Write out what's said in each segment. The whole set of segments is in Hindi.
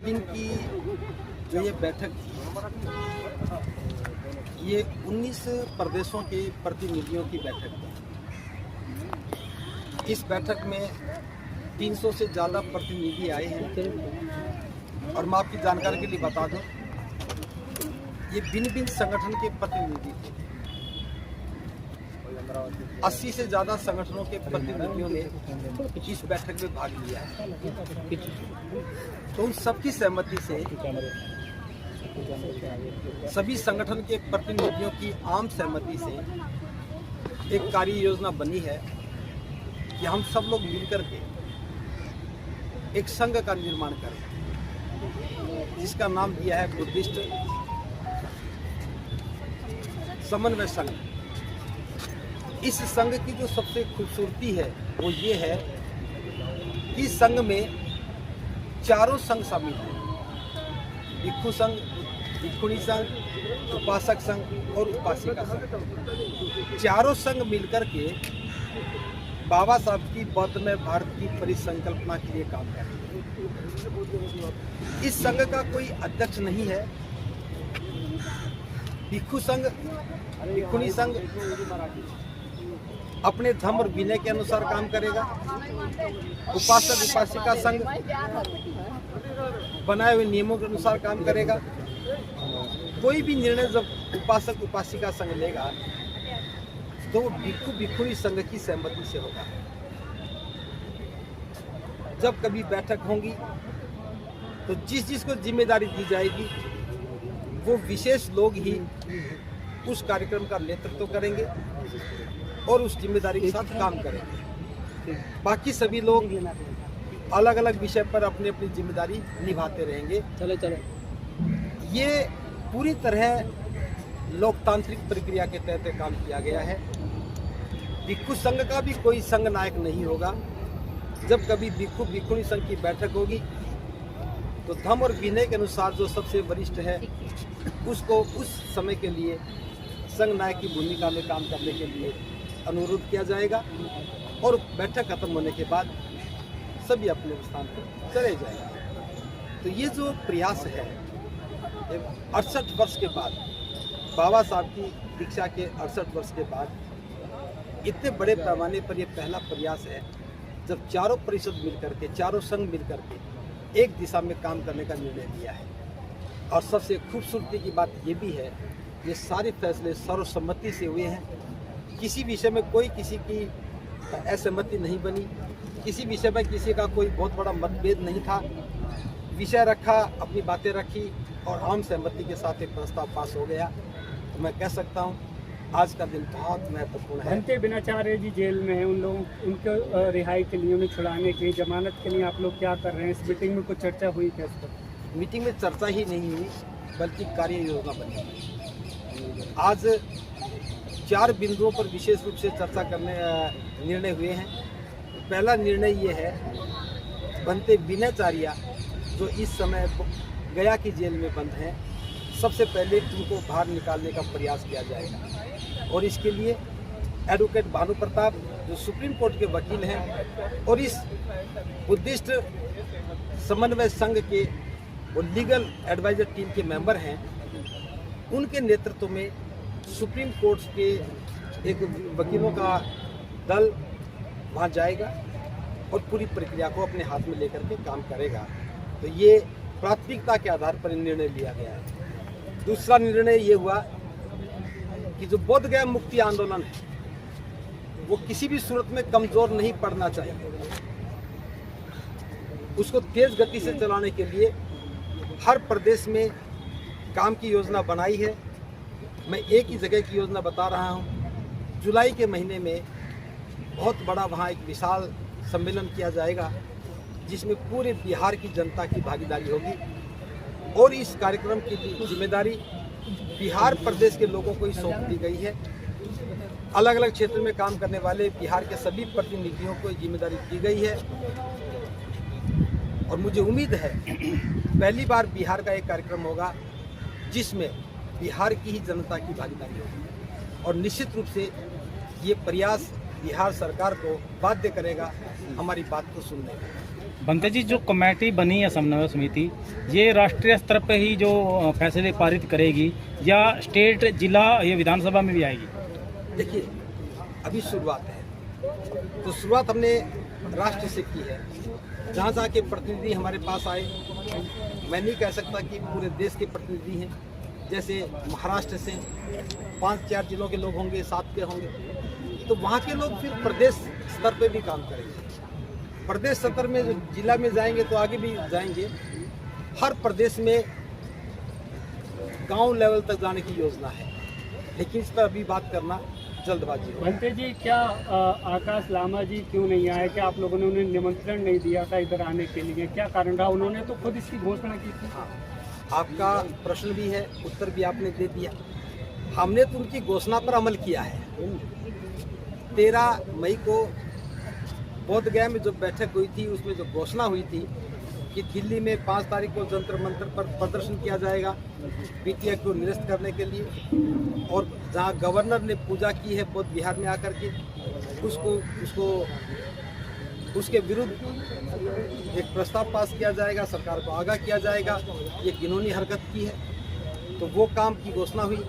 दिन की जो ये बैठक थी, ये 19 प्रदेशों के प्रतिनिधियों की बैठक थी। इस बैठक में 300 से ज़्यादा प्रतिनिधि आए हैं और मैं आपकी जानकारी के लिए बता दूं, ये भिन्न भिन्न संगठन के प्रतिनिधि थे। 80 से ज़्यादा संगठनों के प्रतिनिधियों ने इस बैठक में भाग लिया है। तो उन सबकी सहमति से सभी संगठन के प्रतिनिधियों की आम सहमति से एक कार्य योजना बनी है कि हम सब लोग मिलकर के एक संघ का निर्माण करें, जिसका नाम दिया है बुद्धिस्ट समन्वय संघ। इस संघ की जो सबसे खूबसूरती है वो ये है कि संघ में चारों संघ शामिल हैं। भिक्षु संघ, भिक्षुणी संघ, उपासक संघ और उपासिका संघ। चारों संघ मिलकर के बाबा साहब की बौद्ध में भारत की परिसंकल्पना के लिए काम कर रहे हैं। इस संघ का कोई अध्यक्ष नहीं है। भिक्षु संघ, भिक्षुणी संघ अपने धर्म और विनय के अनुसार काम करेगा। उपासक उपासिका संघ बनाए हुए नियमों के अनुसार काम करेगा। कोई भी निर्णय जब उपासक उपासिका संघ लेगा तो वो भिक्षु भिक्षुणी संघ की सहमति से होगा। जब कभी बैठक होगी तो जिस जिसको जिम्मेदारी दी जाएगी वो विशेष लोग ही उस कार्यक्रम का नेतृत्व करेंगे और उस जिम्मेदारी के साथ काम करेंगे। बाकी सभी लोग अलग अलग विषय पर अपनी अपनी जिम्मेदारी निभाते रहेंगे। चलो ये पूरी तरह लोकतांत्रिक प्रक्रिया के तहत काम किया गया है। भिक्षु संघ का भी कोई संघ नायक नहीं होगा। जब कभी भिक्षु भिक्षुणी संघ की बैठक होगी तो धर्म और विनय के अनुसार जो सबसे वरिष्ठ है उसको उस समय के लिए संघ नायक की भूमिका में काम करने के लिए अनुरोध किया जाएगा और बैठक खत्म होने के बाद सभी अपने स्थान पर चले जाएंगे। तो ये जो प्रयास है 68 वर्ष के बाद, बाबा साहब की दीक्षा के 68 वर्ष के बाद इतने बड़े पैमाने पर यह पहला प्रयास है जब चारों परिषद मिलकर के, चारों संघ मिलकर के एक दिशा में काम करने का निर्णय लिया है। और सबसे खूबसूरती की बात ये भी है, ये सारे फैसले सर्वसम्मति से हुए हैं। किसी विषय में कोई किसी की असहमति नहीं बनी, किसी विषय में किसी का कोई बहुत बड़ा मतभेद नहीं था। विषय रखा, अपनी बातें रखी और आम सहमति के साथ एक प्रस्ताव पास हो गया। तो मैं कह सकता हूँ आज का दिन बहुत महत्वपूर्ण है। घंटे बिनाचार्य जी जेल में हैं, उन लोगों उनके रिहाई के लिए, उन्हें छुड़ाने के लिए, जमानत के लिए आप लोग क्या कर रहे हैं? इस मीटिंग में कुछ चर्चा हुई क्या इस पर? मीटिंग में चर्चा ही नहीं हुई बल्कि कार्य योजना बनी। आज 4 बिंदुओं पर विशेष रूप से चर्चा करने निर्णय हुए हैं। पहला निर्णय ये है, बनते बिनाचार्य जो इस समय गया की जेल में बंद हैं, सबसे पहले उनको बाहर निकालने का प्रयास किया जाएगा। और इसके लिए एडवोकेट भानु प्रताप जो सुप्रीम कोर्ट के वकील हैं और इस बुद्धिस्ट समन्वय संघ के वो लीगल एडवाइजर टीम के मेंबर हैं, उनके नेतृत्व में सुप्रीम कोर्ट के एक वकीलों का दल वहाँ जाएगा और पूरी प्रक्रिया को अपने हाथ में लेकर के काम करेगा। तो ये प्राथमिकता के आधार पर निर्णय लिया गया है। दूसरा निर्णय ये हुआ कि जो बोध गया मुक्ति आंदोलन है वो किसी भी सूरत में कमजोर नहीं पड़ना चाहिए। उसको तेज गति से चलाने के लिए हर प्रदेश में काम की योजना बनाई है। मैं एक ही जगह की योजना बता रहा हूँ। जुलाई के महीने में बहुत बड़ा वहाँ एक विशाल सम्मेलन किया जाएगा जिसमें पूरे बिहार की जनता की भागीदारी होगी और इस कार्यक्रम की जिम्मेदारी बिहार प्रदेश के लोगों को ही सौंप दी गई है। अलग अलग क्षेत्र में काम करने वाले बिहार के सभी प्रतिनिधियों को जिम्मेदारी दी गई है और मुझे उम्मीद है पहली बार बिहार का एक कार्यक्रम होगा जिसमें बिहार की ही जनता की भागीदारी होगी और निश्चित रूप से ये प्रयास बिहार सरकार को बाध्य करेगा हमारी बात को सुनने का। बनते जी, जो कमेटी बनी है समन्वय समिति, ये राष्ट्रीय स्तर पे ही जो फैसले पारित करेगी या स्टेट, जिला या विधानसभा में भी आएगी? देखिए, अभी शुरुआत है, तो शुरुआत हमने राष्ट्र से की है। जहाँ जहाँ के प्रतिनिधि हमारे पास आए, मैं नहीं कह सकता कि पूरे देश के प्रतिनिधि हैं। जैसे महाराष्ट्र से 5-4 जिलों के लोग होंगे, 7 के होंगे, तो वहाँ के लोग फिर प्रदेश स्तर पे भी काम करेंगे। प्रदेश स्तर में जो जिला में जाएंगे तो आगे भी जाएंगे। हर प्रदेश में गांव लेवल तक जाने की योजना है, लेकिन इस पर अभी बात करना जल्दबाजी है। बनते जी, क्या आकाश लामा जी क्यों नहीं आए? क्या आप लोगों ने उन्हें निमंत्रण नहीं दिया था इधर आने के लिए? क्या कारण रहा? उन्होंने तो खुद इसकी घोषणा की थी। हाँ, आपका प्रश्न भी है, उत्तर भी आपने दे दिया। हमने तो उनकी घोषणा पर अमल किया है। 13 मई को बोध गया में जो बैठक हुई थी, उसमें जो घोषणा हुई थी कि दिल्ली में 5 तारीख को जंतर मंतर पर प्रदर्शन किया जाएगा पीटीआई को निरस्त करने के लिए, और जहां गवर्नर ने पूजा की है बौद्ध विहार में आकर के, उसके विरुद्ध एक प्रस्ताव पास किया जाएगा, सरकार को आगाह किया जाएगा ये घिनौनी हरकत की है। तो वो काम की घोषणा हुई।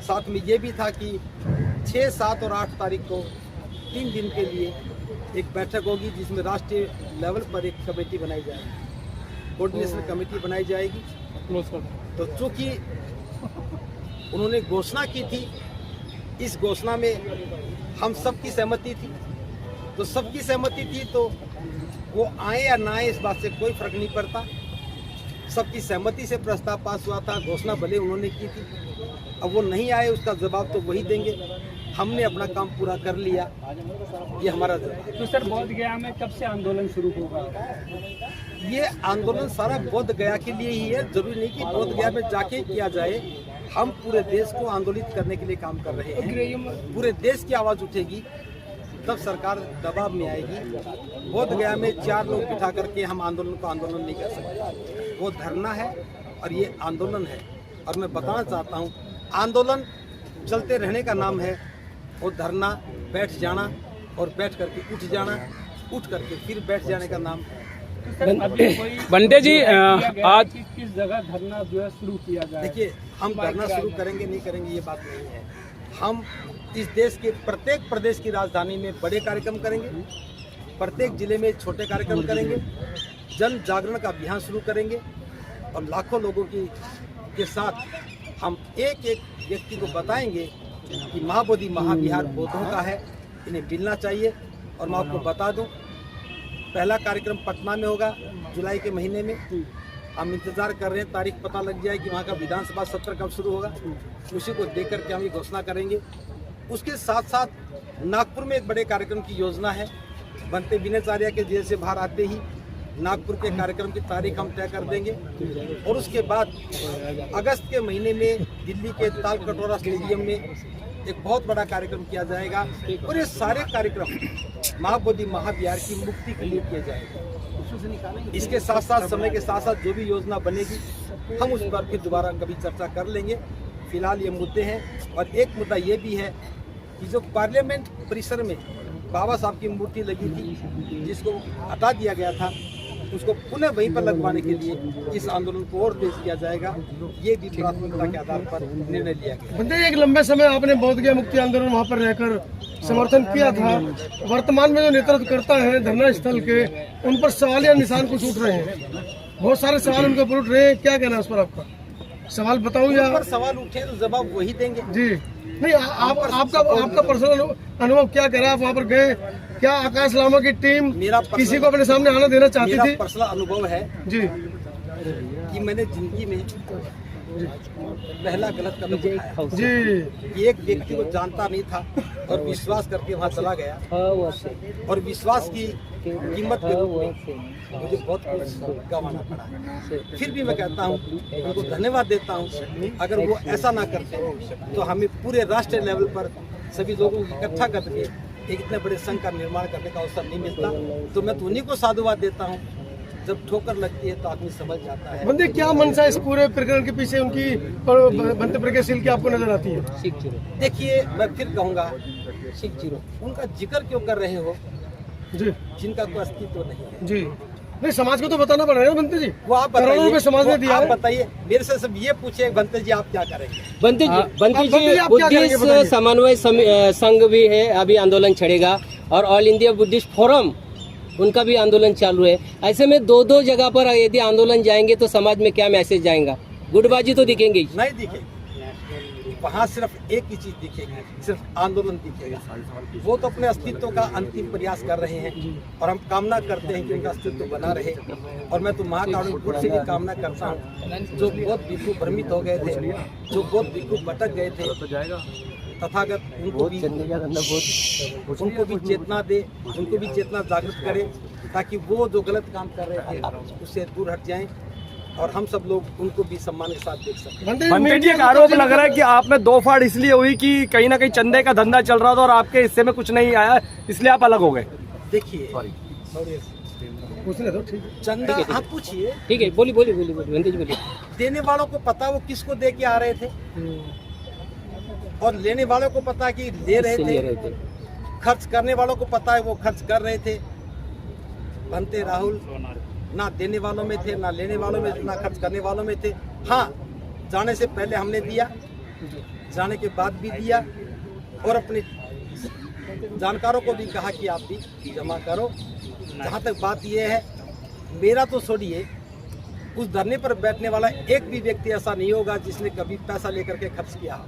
साथ में ये भी था कि 6, 7 और 8 तारीख को 3 दिन के लिए एक बैठक होगी, जिसमें राष्ट्रीय लेवल पर एक कमेटी बनाई जाएगी, कोऑर्डिनेशन कमेटी बनाई जाएगी। तो चूँकि उन्होंने घोषणा की थी, इस घोषणा में हम सबकी सहमति थी, तो सबकी सहमति थी, तो वो आए या ना आए इस बात से कोई फर्क नहीं पड़ता। सबकी सहमति से प्रस्ताव पास हुआ था, घोषणा भले उन्होंने की थी। अब वो नहीं आए, उसका जवाब तो वही देंगे। हमने अपना काम पूरा कर लिया, ये हमारा जवाब। तो सर, बोध गया में कब से आंदोलन शुरू होगा? ये आंदोलन सारा बोध गया के लिए ही है, जरूरी नहीं कि बोध गया में जाके किया जाए। हम पूरे देश को आंदोलित करने के लिए काम कर रहे हैं। पूरे देश की आवाज़ उठेगी तब सरकार दबाव में आएगी। बोध गया में 4 लोग बिठा करके हम आंदोलन को आंदोलन नहीं कर सकते। वो धरना है और ये आंदोलन है। और मैं बताना चाहता हूँ, आंदोलन चलते रहने का नाम है, और धरना बैठ जाना और बैठ करके उठ जाना, उठ करके फिर बैठ जाने का नाम है। बंटे जी, आज किस जगह धरना जो है शुरू किया जाए? देखिए, हम धरना शुरू करेंगे नहीं करेंगे ये बात नहीं है। हम इस देश के प्रत्येक प्रदेश की राजधानी में बड़े कार्यक्रम करेंगे, प्रत्येक जिले में छोटे कार्यक्रम करेंगे, जन जागरण का अभियान शुरू करेंगे, और लाखों लोगों के साथ हम एक एक व्यक्ति को बताएंगे कि महाबोधि महाविहार बौद्धों का है, इन्हें मिलना चाहिए। और मैं आपको बता दूं, पहला कार्यक्रम पटना में होगा जुलाई के महीने में। हम इंतज़ार कर रहे हैं, तारीख पता लग जाए कि वहाँ का विधानसभा सत्र कब शुरू होगा, उसी को देख करके हम ये घोषणा करेंगे। उसके साथ साथ नागपुर में एक बड़े कार्यक्रम की योजना है। बनते विनयचार्य के जेल से बाहर आते ही नागपुर के कार्यक्रम की तारीख हम तय कर देंगे, और उसके बाद अगस्त के महीने में दिल्ली के ताल कटोरा स्टेडियम में एक बहुत बड़ा कार्यक्रम किया जाएगा। और ये सारे कार्यक्रम महाबोधि महाविहार की मुक्ति के लिए किए जाएंगे। इसके साथ साथ समय के साथ साथ जो भी योजना बनेगी हम उस पर फिर दोबारा कभी चर्चा कर लेंगे। फिलहाल ये मुद्दे हैं। और एक मुद्दा ये भी है कि जो पार्लियामेंट परिसर में बाबा साहब की मूर्ति लगी थी, जिसको हटा दिया गया था, उसको पुनः वहीं पर लगवाने के लिए इस आंदोलन को और तेज किया जाएगा। ये भी प्राथमिकता के आधार पर निर्णय लिया गया। बंटे, एक लंबे समय आपने बोध गया मुक्ति आंदोलन वहाँ पर रहकर समर्थन किया था। वर्तमान में जो नेतृत्व करता है धरना स्थल के, उन पर सवाल या निशान कुछ उठ रहे हैं, बहुत सारे सवाल उनके ऊपर उठ रहे हैं। क्या कहना है उस पर आपका? सवाल बताऊं या पर सवाल उठे तो जवाब वही देंगे जी? नहीं, आपका पर्सनल अनुभव क्या कह रहा है? आप वहाँ पर गए, क्या आकाश लामा की टीम किसी को अपने सामने आना देना चाहती थी? मेरा पर्सनल अनुभव है जी कि मैंने जिंदगी में पहला गलत कदम उठाया जी। एक व्यक्ति को जानता नहीं था और विश्वास करके वहाँ चला गया, और विश्वास की कीमत के रूप में मुझे बहुत कुछ गंवाना पड़ा। फिर भी मैं कहता हूँ, उनको धन्यवाद देता हूँ। अगर वो ऐसा ना करते तो हमें पूरे राष्ट्रीय लेवल पर सभी लोगों को इकट्ठा करके एक इतने बड़े संघ का निर्माण करने का अवसर नहीं मिलता। तो मैं तो उन्हीं को साधुवाद देता हूँ। जब ठोकर लगती है तो आदमी समझ जाता है। बंदे, क्या मंशा इस पूरे प्रकरण के पीछे उनकी बनते प्रज्ञाशील की आपको नजर आती है? देखिए, मैं फिर कहूँगा, उनका जिक्र क्यों कर रहे हो जी? जिनका कोई अस्तित्व नहीं है। जी नहीं, समाज को तो बताना पड़ेगा बनते जी। वो आप करोड़ों रुपए समाज ने दिया आप है। बताइए, मेरे से सब ये पूछे बनते जी आप क्या करेंगे? बंटी आप जी बताइए, आप क्या करेंगे, बताइए। बुद्धिस्ट समन्वय संघ भी है, अभी आंदोलन छेड़ेगा, और ऑल इंडिया बुद्धिस्ट फोरम उनका भी आंदोलन चालू है। ऐसे में दो जगह पर यदि आंदोलन जाएंगे तो समाज में क्या मैसेज जाएगा? गुटबाजी तो दिखेंगे ही। नहीं दिखेगी, वहाँ सिर्फ एक ही चीज दिखेगी, सिर्फ आंदोलन दिखेगा। वो तो अपने अस्तित्व का अंतिम प्रयास कर रहे हैं और हम कामना करते हैं कि उनका अस्तित्व बना रहे। और मैं तो महाकारुण्य से भी कामना करता हूँ, जो बहुत भिक्षु भ्रमित हो गए थे, जो बहुत भिक्षु भटक गए थे, तथागत उनको भी चेतना दे, उनको भी चेतना जागृत करे, ताकि वो जो गलत काम कर रहे थे उससे दूर हट जाएं और हम सब लोग उनको भी सम्मान के साथ देख सकें। बनते जी, एक आरोप लग रहा है कि आप में दो फाड़ इसलिए हुई कि कहीं ना कहीं चंदे का धंधा चल रहा था और आपके हिस्से में कुछ नहीं आया, इसलिए आप अलग हो गए। देखिए, पूछने दो, ठीक है। चंदा आप पूछिए, ठीक है, बोलिए बंटी जी बोलिए। देने वालों को पता वो किसको दे के आ रहे थे, और लेने वालों को पता कि ले रहे थे। खर्च करने वालों को पता है वो खर्च कर रहे थे। बनते राहुल ना देने वालों में थे, ना लेने वालों में, ना खर्च करने वालों में थे। हाँ, जाने से पहले हमने दिया, जाने के बाद भी दिया, और अपने जानकारों को भी कहा कि आप भी जमा करो। जहाँ तक बात ये है, मेरा तो छोड़िए, उस धरने पर बैठने वाला एक भी व्यक्ति ऐसा नहीं होगा जिसने कभी पैसा लेकर के खर्च किया।